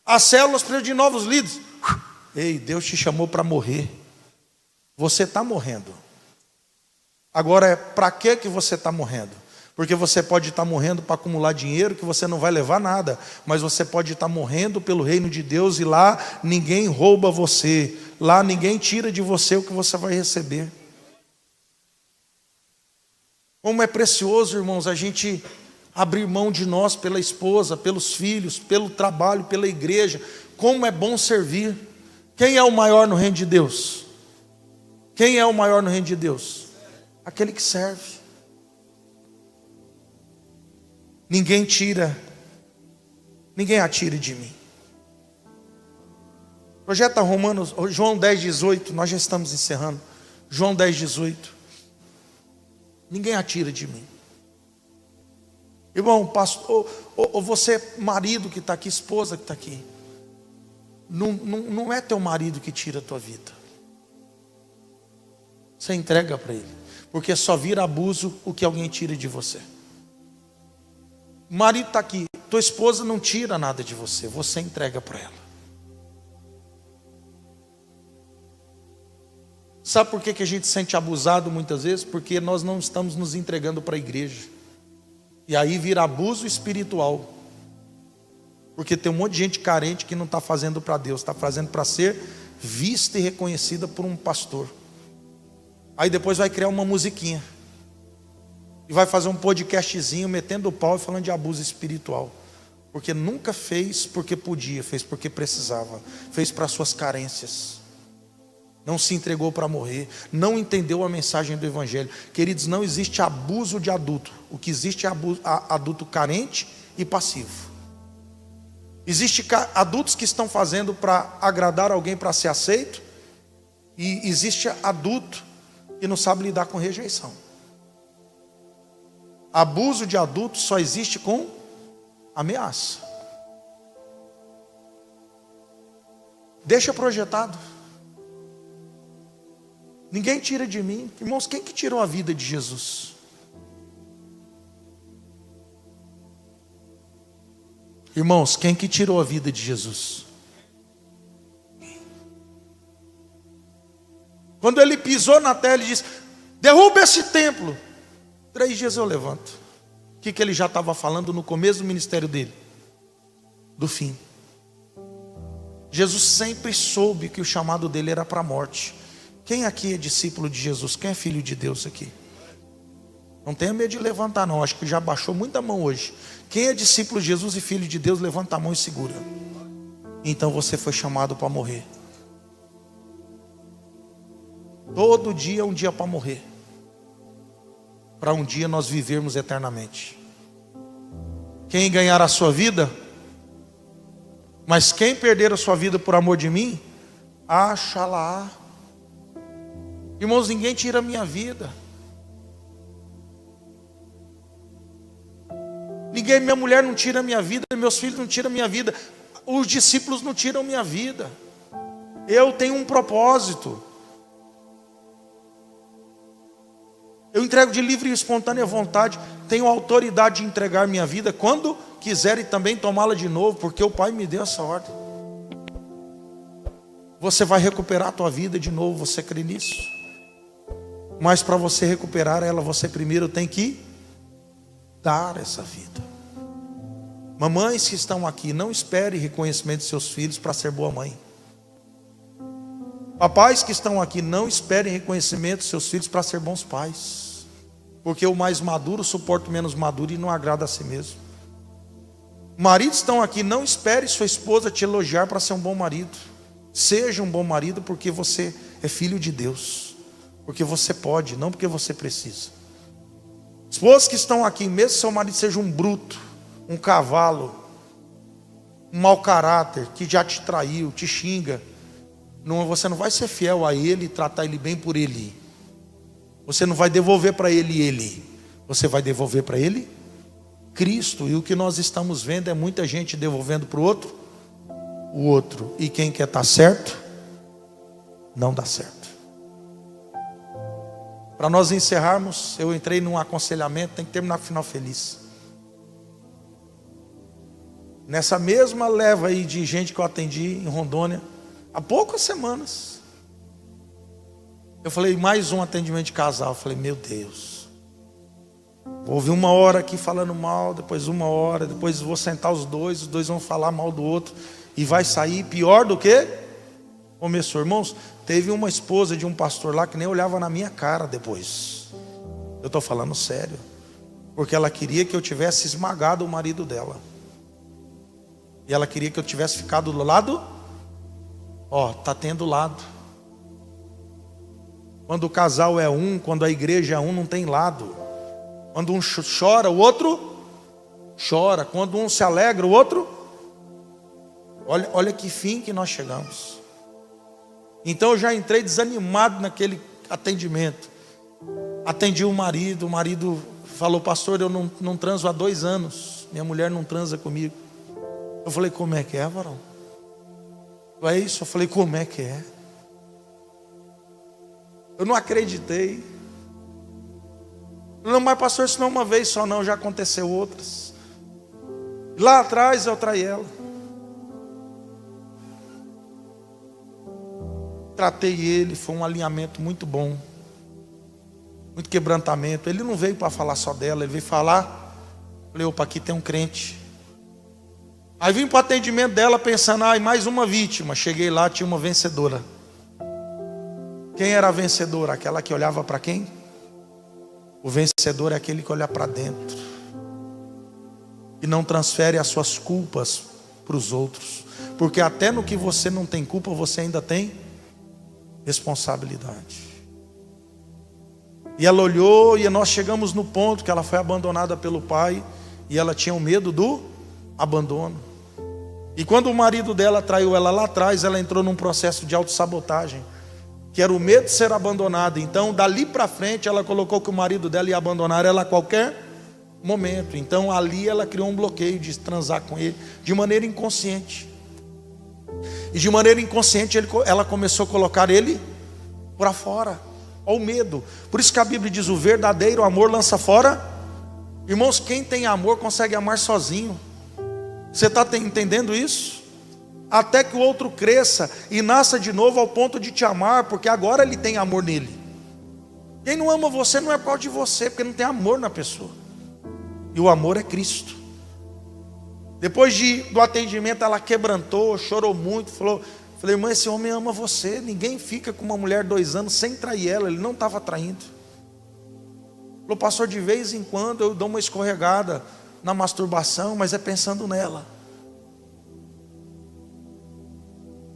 As células precisam de novos líderes. Ei, Deus te chamou para morrer. Você está morrendo. Agora, para que você está morrendo? Porque você pode estar morrendo para acumular dinheiro, que você não vai levar nada. Mas você pode estar morrendo pelo reino de Deus, e lá ninguém rouba você. Lá ninguém tira de você o que você vai receber. Como é precioso, irmãos, a gente abrir mão de nós pela esposa, pelos filhos, pelo trabalho, pela igreja. Como é bom servir. Quem é o maior no reino de Deus? Quem é o maior no reino de Deus? Aquele que serve. Ninguém atire de mim. Projeta Romanos, João 10:18, nós já estamos encerrando. João 10:18. Ninguém atira de mim. Irmão, pastor, ou você, marido que está aqui, esposa que está aqui, não é teu marido que tira a tua vida. Você entrega para ele, porque só vira abuso o que alguém tira de você. O marido está aqui, tua esposa não tira nada de você, você entrega para ela. Sabe por que a gente se sente abusado muitas vezes? Porque nós não estamos nos entregando para a igreja. E aí vira abuso espiritual. Porque tem um monte de gente carente que não está fazendo para Deus, está fazendo para ser vista e reconhecida por um pastor. Aí depois vai criar uma musiquinha. E vai fazer um podcastzinho metendo o pau e falando de abuso espiritual. Porque nunca fez porque podia, fez porque precisava. Fez para suas carências. não se entregou para morrer, não entendeu a mensagem do Evangelho. Queridos, não existe abuso de adulto. O que existe é adulto carente e passivo. Existem adultos que estão fazendo para agradar alguém, para ser aceito, e existe adulto que não sabe lidar com rejeição. Abuso de adulto só existe com ameaça. Deixa projetado. Ninguém tira de mim. Irmãos, quem que tirou a vida de Jesus? Irmãos, quem que tirou a vida de Jesus? Quando ele pisou na terra, ele disse: derruba esse templo. 3 dias eu levanto. O que ele já estava falando no começo do ministério dele? Do fim. Jesus sempre soube que o chamado dele era para a morte. Quem aqui é discípulo de Jesus? Quem é filho de Deus aqui? Não tenha medo de levantar não, acho que já baixou muita mão hoje. Quem é discípulo de Jesus e filho de Deus, levanta a mão e segura. Então você foi chamado para morrer. Todo dia é um dia para morrer, para um dia nós vivermos eternamente. Quem ganhar a sua vida, mas quem perder a sua vida por amor de mim, achará. Irmãos, ninguém tira a minha vida. Ninguém, minha mulher não tira a minha vida, meus filhos não tiram a minha vida, os discípulos não tiram a minha vida. Eu tenho um propósito. Eu entrego de livre e espontânea vontade. Tenho autoridade de entregar minha vida quando quiser e também tomá-la de novo, porque o Pai me deu essa ordem. Você vai recuperar a tua vida de novo, você crê nisso? Mas para você recuperar ela, você primeiro tem que dar essa vida. Mamães que estão aqui, não espere reconhecimento de seus filhos para ser boa mãe. Papais que estão aqui, não esperem reconhecimento de seus filhos para ser bons pais. Porque o mais maduro suporta o menos maduro e não agrada a si mesmo. Maridos estão aqui, não espere sua esposa te elogiar para ser um bom marido. Seja um bom marido porque você é filho de Deus. Porque você pode, não porque você precisa. Esposas que estão aqui, mesmo que seu marido seja um bruto, um cavalo, um mau caráter, que já te traiu, te xinga, você não vai ser fiel a ele e tratar ele bem por ele. Você não vai devolver para ele. Você vai devolver para ele Cristo. E o que nós estamos vendo é muita gente devolvendo para o outro. E quem quer estar certo, não dá certo. Para nós encerrarmos, eu entrei num aconselhamento, tem que terminar com o final feliz. Nessa mesma leva aí de gente que eu atendi em Rondônia, há poucas semanas, eu falei, mais um atendimento de casal. Eu falei, meu Deus, vou ouvir 1 hora aqui falando mal, depois 1 hora, depois vou sentar os dois vão falar mal do outro, e vai sair pior do que começou. Irmãos, teve uma esposa de um pastor lá que nem olhava na minha cara depois. Eu estou falando sério, porque ela queria que eu tivesse esmagado o marido dela, e ela queria que eu tivesse ficado do lado. Está tendo lado. Quando o casal é um, quando a igreja é um, não tem lado. Quando um chora, o outro chora. Quando um se alegra, o outro. Olha que fim que nós chegamos. Então eu já entrei desanimado naquele atendimento. Atendi o marido falou, pastor, eu não transo há 2 anos. Minha mulher não transa comigo. Eu falei, como é que é, varão? É isso, eu falei, como é que é? Eu não acreditei. Não, mas pastor, isso não é uma vez só não, já aconteceu outras. Lá atrás eu traí ela. Tratei ele, foi um alinhamento muito bom. Muito quebrantamento. Ele não veio para falar só dela, ele veio falar. Falei, opa, aqui tem um crente. Aí vim para o atendimento dela pensando, mais uma vítima. Cheguei lá, tinha uma vencedora. Quem era a vencedora? Aquela que olhava para quem? O vencedor é aquele que olha para dentro e não transfere as suas culpas para os outros. Porque até no que você não tem culpa, você ainda tem responsabilidade. E ela olhou, e nós chegamos no ponto que ela foi abandonada pelo pai, e ela tinha o medo do abandono. E quando o marido dela traiu ela lá atrás, ela entrou num processo de autossabotagem, que era o medo de ser abandonada. Então, dali para frente, ela colocou que o marido dela ia abandonar ela a qualquer momento. Então, ali ela criou um bloqueio de transar com ele, de maneira inconsciente. E de maneira inconsciente, ela começou a colocar ele para fora. Olha o medo. Por isso que a Bíblia diz: o verdadeiro amor lança fora. Irmãos, quem tem amor consegue amar sozinho. Você está entendendo isso? Até que o outro cresça e nasça de novo ao ponto de te amar, porque agora ele tem amor nele. Quem não ama você não é por causa de você, porque não tem amor na pessoa. E o amor é Cristo. Depois do atendimento, ela quebrantou, chorou muito, falei, irmã, esse homem ama você. Ninguém fica com uma mulher 2 anos sem trair ela. Ele não estava traindo. Falou, pastor, de vez em quando eu dou uma escorregada na masturbação, mas é pensando nela.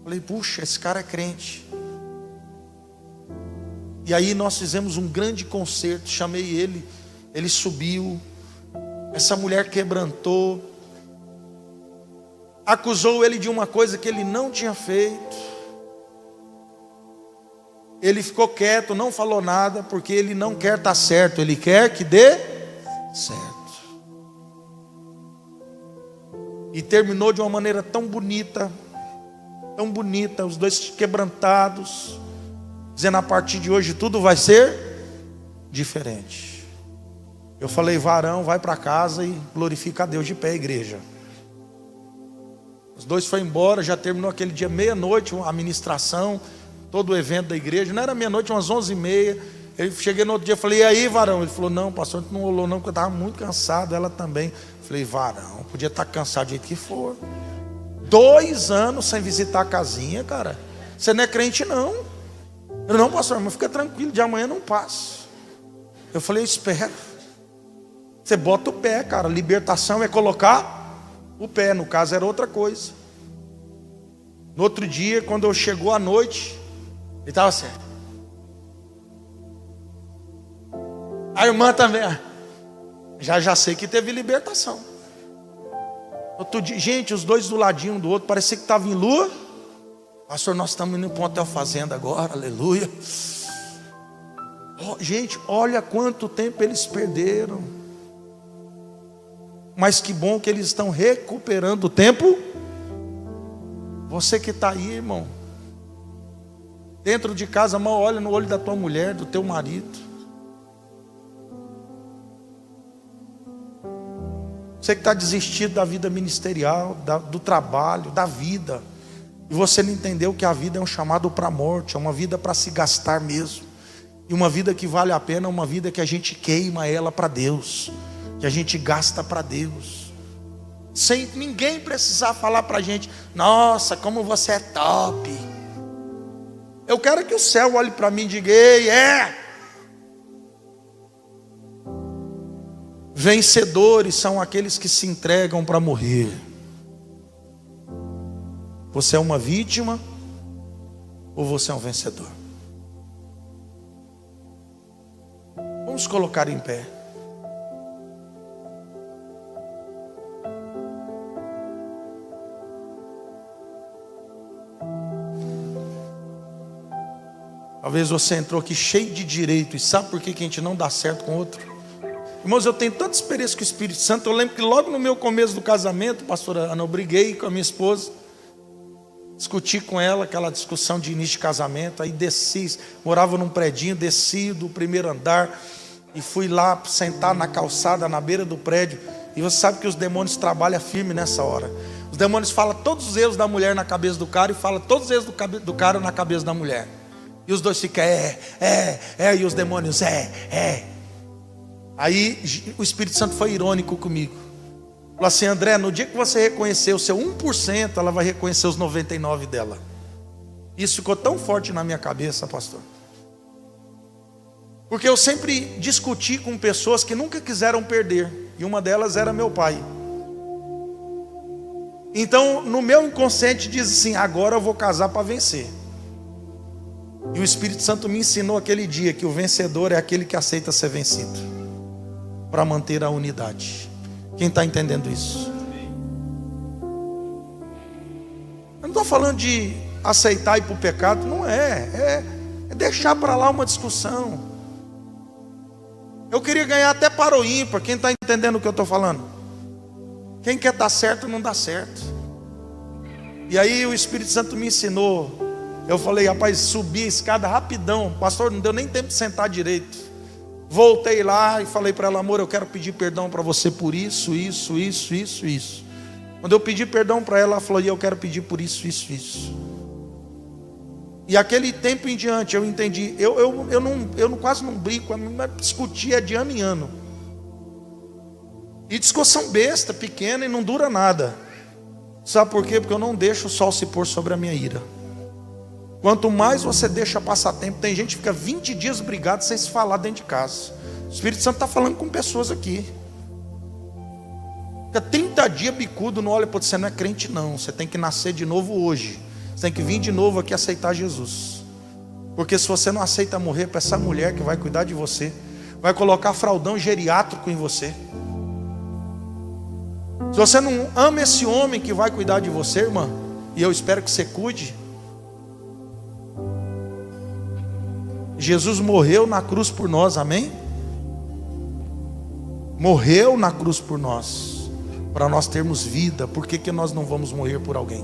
Falei, puxa, esse cara é crente. E aí nós fizemos um grande concerto, chamei ele, ele subiu, essa mulher quebrantou, acusou ele de uma coisa que ele não tinha feito. Ele ficou quieto, não falou nada, porque ele não quer estar certo, ele quer que dê certo. E terminou de uma maneira tão bonita, os dois quebrantados, dizendo, a partir de hoje tudo vai ser diferente. Eu falei, varão, vai para casa e glorifica a Deus de pé, igreja. Os dois foram embora, já terminou aquele dia, meia-noite, a ministração, todo o evento da igreja. Não era meia-noite, umas 11h30. Eu cheguei no outro dia, falei, e aí, varão? Ele falou, não, pastor, não rolou não, porque eu estava muito cansado, ela também. Falei, varão, podia estar cansado do jeito que for. 2 anos sem visitar a casinha, cara. Você não é crente, não. Eu não, pastor, mas fica tranquilo, de amanhã não passo. Eu falei, eu espero. Você bota o pé, cara. Libertação é colocar o pé. No caso era outra coisa. No outro dia, quando chegou à noite, ele estava assim. A irmã também. Já sei que teve libertação. Outro dia, gente, os dois do ladinho um do outro, parecia que estavam em lua. Pastor, nós estamos indo para um hotel fazenda agora, aleluia. Oh, gente, olha quanto tempo eles perderam. Mas que bom que eles estão recuperando o tempo. Você que está aí, irmão, dentro de casa, mal olha no olho da tua mulher, do teu marido. Você que está desistindo da vida ministerial, do trabalho, da vida. E você não entendeu que a vida é um chamado para a morte, é uma vida para se gastar mesmo. E uma vida que vale a pena, é uma vida que a gente queima ela para Deus, que a gente gasta para Deus. Sem ninguém precisar falar para a gente, nossa, como você é top. Eu quero que o céu olhe para mim e diga, ei, Vencedores são aqueles que se entregam para morrer. Você é uma vítima ou você é um vencedor? Vamos colocar em pé. Talvez você entrou aqui cheio de direito. E sabe por que a gente não dá certo com o outro? Irmãos, eu tenho tanta experiência com o Espírito Santo. Eu lembro que logo no meu começo do casamento, pastora Ana, eu briguei com a minha esposa. Discuti com ela, aquela discussão de início de casamento. Aí desci, morava num predinho, desci do primeiro andar e fui lá sentar na calçada, na beira do prédio. E você sabe que os demônios trabalham firme nessa hora. Os demônios falam todos os erros da mulher na cabeça do cara e falam todos os erros do cara na cabeça da mulher. E os dois ficam, e os demônios, Aí o Espírito Santo foi irônico comigo. Falou assim, André, no dia que você reconhecer o seu 1%, ela vai reconhecer os 99% dela. Isso ficou tão forte na minha cabeça, pastor. Porque eu sempre discuti com pessoas que nunca quiseram perder. E uma delas era meu pai. Então, no meu inconsciente diz assim, agora eu vou casar para vencer. E o Espírito Santo me ensinou aquele dia que o vencedor é aquele que aceita ser vencido, para manter a unidade. Quem está entendendo isso? Eu não estou falando de aceitar ir para o pecado, não é deixar para lá uma discussão. Eu queria ganhar até para o ímpar. Quem está entendendo o que eu estou falando? Quem quer estar certo não dá certo. E aí o Espírito Santo me ensinou. Eu falei, rapaz, subi a escada rapidão, pastor, não deu nem tempo de sentar direito. Voltei lá e falei para ela, amor, eu quero pedir perdão para você por isso. Quando eu pedi perdão para ela, ela falou, e eu quero pedir por isso. E aquele tempo em diante eu entendi, eu quase não brinco, mas discutia de ano em ano. E discussão besta, pequena e não dura nada. Sabe por quê? Porque eu não deixo o sol se pôr sobre a minha ira. Quanto mais você deixa passar tempo, tem gente que fica 20 dias brigado sem se falar dentro de casa. O Espírito Santo está falando com pessoas aqui. Fica 30 dias bicudo, não olha para você, não é crente não. Você tem que nascer de novo hoje. Você tem que vir de novo aqui aceitar Jesus. Porque se você não aceita morrer para essa mulher que vai cuidar de você, vai colocar fraldão geriátrico em você. Se você não ama esse homem que vai cuidar de você, irmã, e eu espero que você cuide, Jesus morreu na cruz por nós, amém? Morreu na cruz por nós, para nós termos vida. Por que nós não vamos morrer por alguém?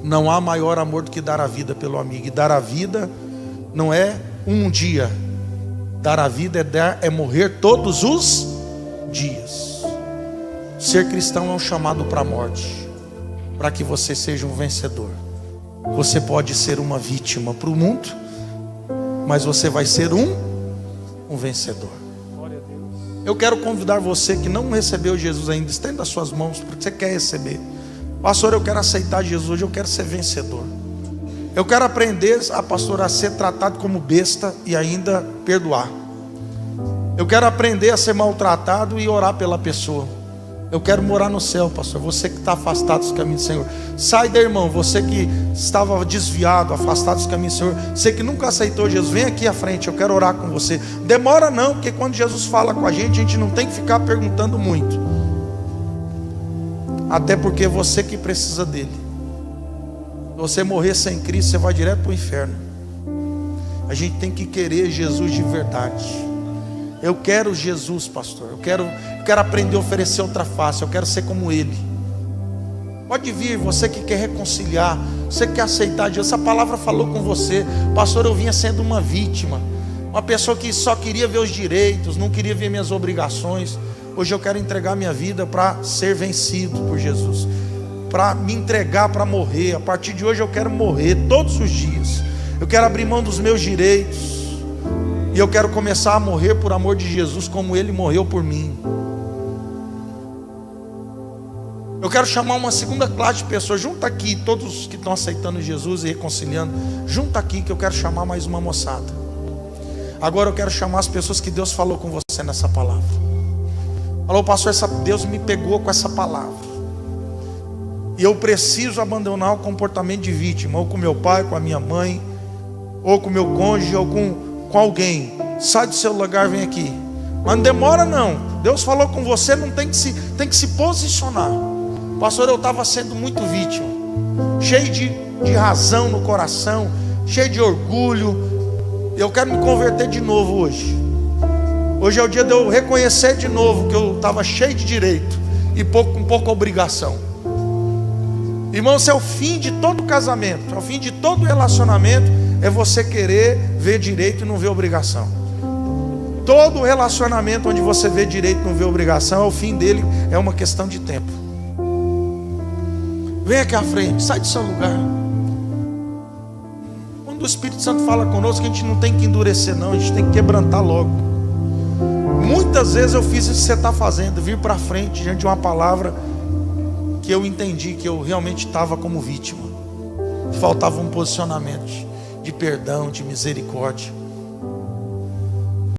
Não há maior amor do que dar a vida pelo amigo. E dar a vida não é um dia. Dar a vida é morrer todos os dias. Ser cristão é um chamado para a morte, para que você seja um vencedor. Você pode ser uma vítima para o mundo, mas você vai ser um vencedor. Eu quero convidar você que não recebeu Jesus ainda, estenda as suas mãos, porque você quer receber. Pastor, eu quero aceitar Jesus hoje, eu quero ser vencedor. Eu quero aprender, pastor, a ser tratado como besta e ainda perdoar. Eu quero aprender a ser maltratado e orar pela pessoa. Eu quero morar no céu, pastor. Você que está afastado dos caminhos do Senhor, sai daí, irmão. Você que estava desviado, afastado dos caminhos do Senhor, você que nunca aceitou Jesus, vem aqui à frente, eu quero orar com você. Demora não, porque quando Jesus fala com a gente não tem que ficar perguntando muito. Até porque é você que precisa dele. Se você morrer sem Cristo, você vai direto para o inferno. A gente tem que querer Jesus de verdade. Eu quero Jesus, pastor. Eu quero aprender a oferecer outra face. Eu quero ser como Ele. Pode vir, você que quer reconciliar, você que quer aceitar Jesus. Essa palavra falou com você, pastor. Eu vinha sendo uma vítima, uma pessoa que só queria ver os direitos, não queria ver minhas obrigações. Hoje eu quero entregar minha vida para ser vencido por Jesus, para me entregar para morrer. A partir de hoje eu quero morrer todos os dias. Eu quero abrir mão dos meus direitos. E eu quero começar a morrer por amor de Jesus, como Ele morreu por mim. Eu quero chamar uma segunda classe de pessoas. Junta aqui, todos que estão aceitando Jesus e reconciliando. Junta aqui que eu quero chamar mais uma moçada. Agora eu quero chamar as pessoas que Deus falou com você nessa palavra. Falou, pastor, Deus me pegou com essa palavra. E eu preciso abandonar o comportamento de vítima. Ou com meu pai, com a minha mãe, ou com meu cônjuge, ou com alguém. Sai do seu lugar, vem aqui. Mas não demora não. Deus falou com você, não tem que se posicionar. Pastor, eu estava sendo muito vítima, cheio de razão no coração, cheio de orgulho. Eu quero me converter de novo hoje. Hoje é o dia de eu reconhecer de novo que eu estava cheio de direito e com pouca obrigação. Irmão, esse é o fim de todo casamento, é o fim de todo relacionamento. É você querer ver direito e não ver obrigação. Todo relacionamento onde você vê direito e não vê obrigação, o fim dele é uma questão de tempo. Vem aqui à frente, sai do seu lugar. Quando o Espírito Santo fala conosco, a gente não tem que endurecer não, a gente tem que quebrantar logo. Muitas vezes eu fiz isso que você está fazendo, vir para frente diante de uma palavra que eu entendi que eu realmente estava como vítima. Faltava um posicionamento de perdão, de misericórdia.